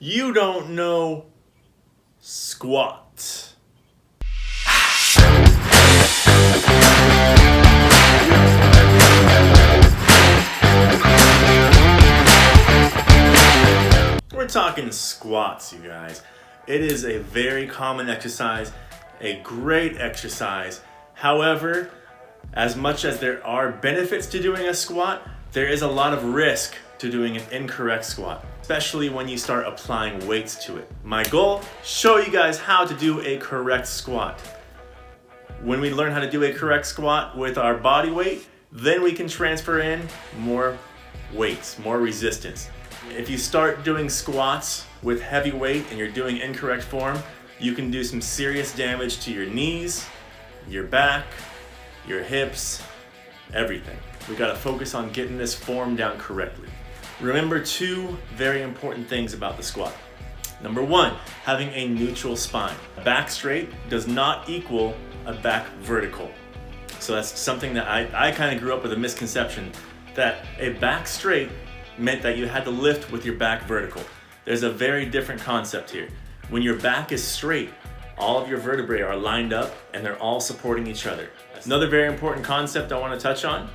You don't know squat. We're talking squats, you guys. It is a very common exercise, a great exercise. However, as much as there are benefits to doing a squat, there is a lot of risk to doing an incorrect squat, especially when you start applying weights to it. My goal, show you guys how to do a correct squat. When we learn how to do a correct squat with our body weight, then we can transfer in more weights, more resistance. If you start doing squats with heavy weight and you're doing incorrect form, you can do some serious damage to your knees, your back, your hips, everything. We gotta focus on getting this form down correctly. Remember two very important things about the squat. Number one, having a neutral spine. Back straight does not equal a back vertical. So that's something that I kind of grew up with a misconception that a back straight meant that you had to lift with your back vertical. There's a very different concept here. When your back is straight, all of your vertebrae are lined up and they're all supporting each other. Another very important concept I want to touch on,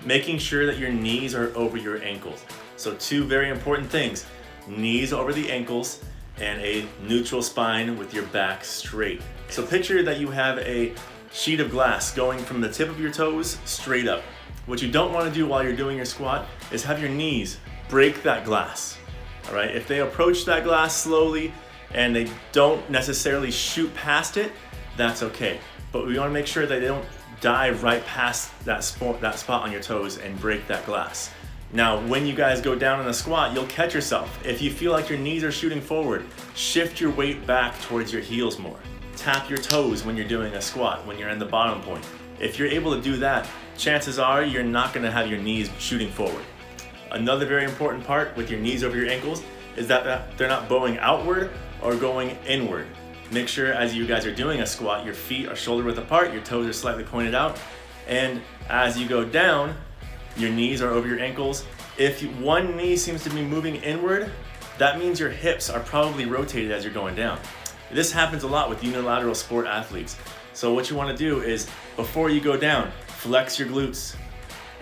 making sure that your knees are over your ankles. So two very important things, knees over the ankles and a neutral spine with your back straight. So picture that you have a sheet of glass going from the tip of your toes straight up. What you don't want to do while you're doing your squat is have your knees break that glass. All right, if they approach that glass slowly and they don't necessarily shoot past it, that's okay. But we want to make sure that they don't dive right past that spot on your toes and break that glass. Now, when you guys go down in a squat, you'll catch yourself. If you feel like your knees are shooting forward, shift your weight back towards your heels more. Tap your toes when you're doing a squat, when you're in the bottom point. If you're able to do that, chances are you're not going to have your knees shooting forward. Another very important part with your knees over your ankles is that they're not bowing outward or going inward. Make sure as you guys are doing a squat, your feet are shoulder width apart, your toes are slightly pointed out, and as you go down, your knees are over your ankles. If one knee seems to be moving inward, that means your hips are probably rotated as you're going down. This happens a lot with unilateral sport athletes. So what you want to do is, before you go down, flex your glutes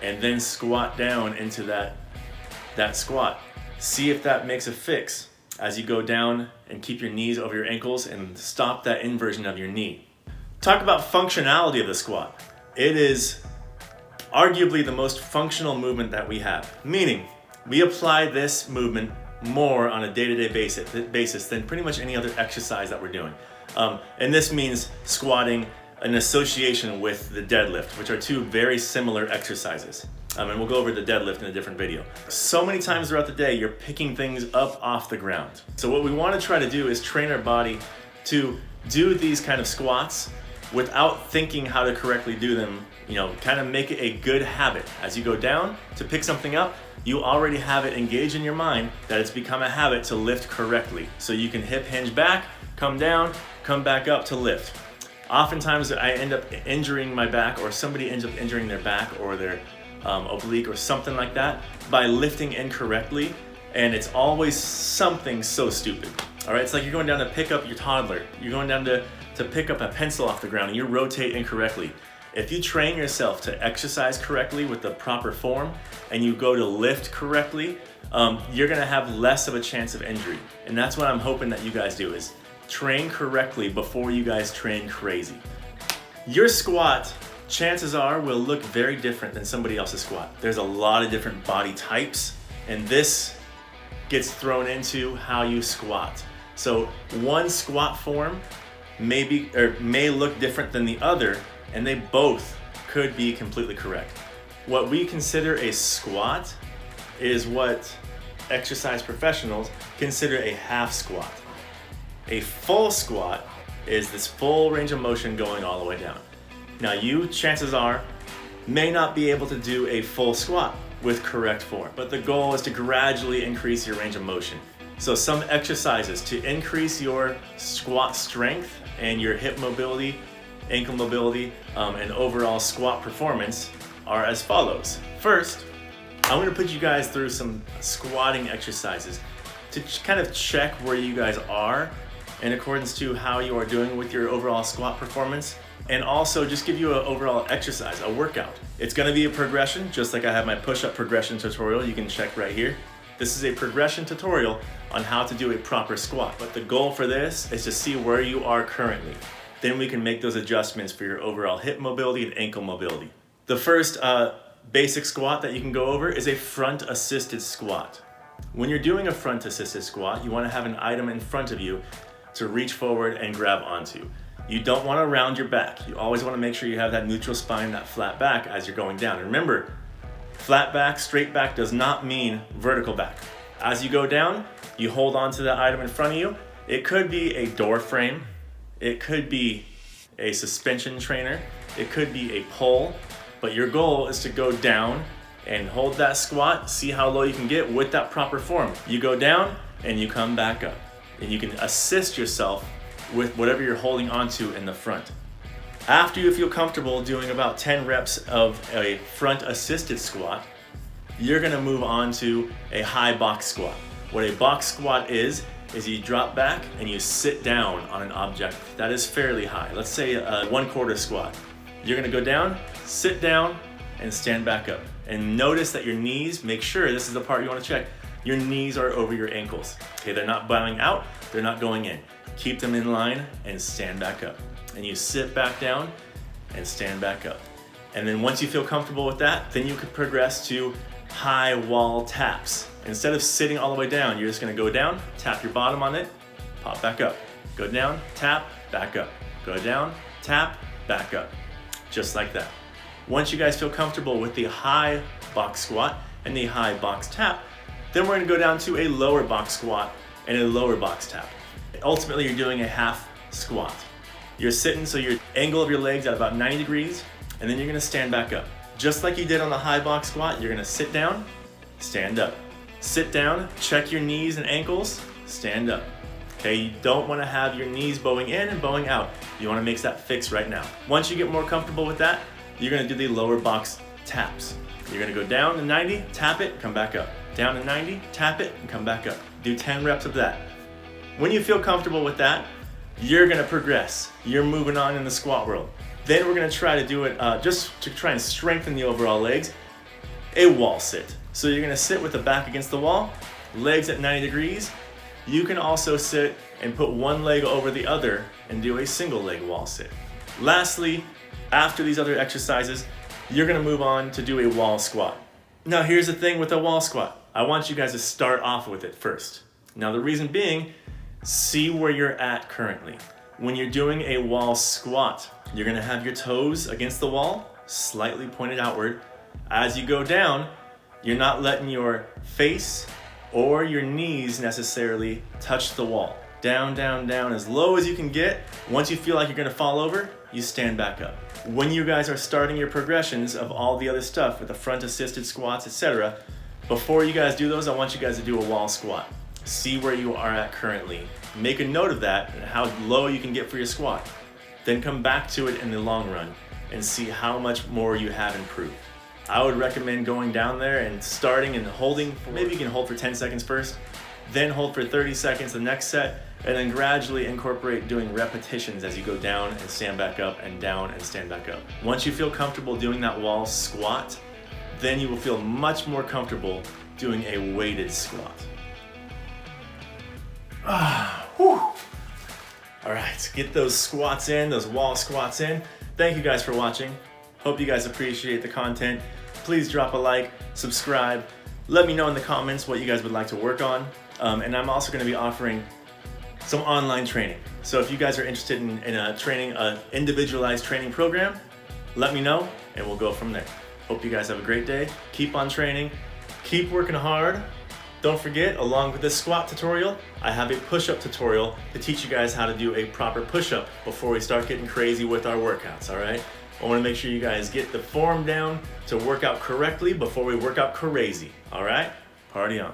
and then squat down into that squat. See if that makes a fix as you go down and keep your knees over your ankles and stop that inversion of your knee. Talk about functionality of the squat. It is arguably the most functional movement that we have, meaning we apply this movement more on a day-to-day basis than pretty much any other exercise that we're doing. And this means squatting in association with the deadlift, which are two very similar exercises. And we'll go over the deadlift in a different video. So many times throughout the day, you're picking things up off the ground. So what we want to try to do is train our body to do these kind of squats without thinking how to correctly do them, kind of make it a good habit. As you go down to pick something up, you already have it engaged in your mind that it's become a habit to lift correctly. So you can hip hinge back, come down, come back up to lift. Oftentimes I end up injuring my back, or somebody ends up injuring their back or their oblique or something like that by lifting incorrectly, and it's always something so stupid. All right, it's like you're going down to pick up your toddler. You're going down to pick up a pencil off the ground and you rotate incorrectly. If you train yourself to exercise correctly with the proper form and you go to lift correctly, you're gonna have less of a chance of injury. And that's what I'm hoping that you guys do, is train correctly before you guys train crazy. Your squat, chances are, will look very different than somebody else's squat. There's a lot of different body types, and this gets thrown into how you squat. So one squat form may look different than the other, and they both could be completely correct. What we consider a squat is what exercise professionals consider a half squat. A full squat is this full range of motion going all the way down. Now you, chances are, may not be able to do a full squat with correct form, but the goal is to gradually increase your range of motion. So some exercises to increase your squat strength and your hip mobility, ankle mobility, and overall squat performance are as follows. First, I'm gonna put you guys through some squatting exercises to kind of check where you guys are in accordance to how you are doing with your overall squat performance, and also just give you an overall exercise, a workout. It's gonna be a progression, just like I have my push-up progression tutorial you can check right here. This is a progression tutorial on how to do a proper squat, but the goal for this is to see where you are currently. Then we can make those adjustments for your overall hip mobility and ankle mobility. The first basic squat that you can go over is a front assisted squat. When you're doing a front assisted squat, you wanna have an item in front of you to reach forward and grab onto. You don't wanna round your back. You always wanna make sure you have that neutral spine, that flat back as you're going down. And remember, flat back, straight back does not mean vertical back. As you go down, you hold on to that item in front of you. It could be a door frame. It could be a suspension trainer. It could be a pole. But your goal is to go down and hold that squat, see how low you can get with that proper form. You go down and you come back up. And you can assist yourself with whatever you're holding onto in the front. After you feel comfortable doing about 10 reps of a front assisted squat, you're gonna move on to a high box squat. What a box squat is you drop back and you sit down on an object that is fairly high. Let's say a 1/4 squat. You're gonna go down, sit down, and stand back up. And notice that your knees, make sure, this is the part you wanna check, your knees are over your ankles. Okay, they're not bowing out, they're not going in. Keep them in line and stand back up. And you sit back down and stand back up. And then once you feel comfortable with that, then you could progress to high wall taps. Instead of sitting all the way down, you're just gonna go down, tap your bottom on it, pop back up. Go down, tap, back up. Go down, tap, back up. Just like that. Once you guys feel comfortable with the high box squat and the high box tap, then we're gonna go down to a lower box squat and a lower box tap. Ultimately, you're doing a half squat. You're sitting, so your angle of your legs at about 90 degrees, and then you're gonna stand back up. Just like you did on the high box squat, you're gonna sit down, stand up. Sit down, check your knees and ankles, stand up. Okay, you don't wanna have your knees bowing in and bowing out. You wanna make that fix right now. Once you get more comfortable with that, you're gonna do the lower box taps. You're gonna go down to 90, tap it, come back up. Down to 90, tap it, and come back up. Do 10 reps of that. When you feel comfortable with that, you're gonna progress. You're moving on in the squat world. Then we're gonna try to do it, just to try and strengthen the overall legs, a wall sit. So you're gonna sit with the back against the wall, legs at 90 degrees. You can also sit and put one leg over the other and do a single leg wall sit. Lastly, after these other exercises, you're gonna move on to do a wall squat. Now here's the thing with a wall squat. I want you guys to start off with it first. Now the reason being, see where you're at currently. When you're doing a wall squat, you're gonna have your toes against the wall, slightly pointed outward. As you go down, you're not letting your face or your knees necessarily touch the wall. Down, down, down, as low as you can get. Once you feel like you're gonna fall over, you stand back up. When you guys are starting your progressions of all the other stuff with the front assisted squats, etc., before you guys do those, I want you guys to do a wall squat. See where you are at currently. Make a note of that and how low you can get for your squat. Then come back to it in the long run and see how much more you have improved. I would recommend going down there and starting and holding. Maybe you can hold for 10 seconds first, then hold for 30 seconds the next set, and then gradually incorporate doing repetitions as you go down and stand back up and down and stand back up. Once you feel comfortable doing that wall squat, then you will feel much more comfortable doing a weighted squat. All right, get those squats in, those wall squats in. Thank you guys for watching. Hope you guys appreciate the content. Please drop a like, subscribe. Let me know in the comments what you guys would like to work on. And I'm also gonna be offering some online training. So if you guys are interested in an individualized training program, let me know and we'll go from there. Hope you guys have a great day. Keep on training, keep working hard. Don't forget, along with this squat tutorial, I have a push-up tutorial to teach you guys how to do a proper push-up before we start getting crazy with our workouts, all right? I wanna make sure you guys get the form down to work out correctly before we work out crazy, all right? Party on.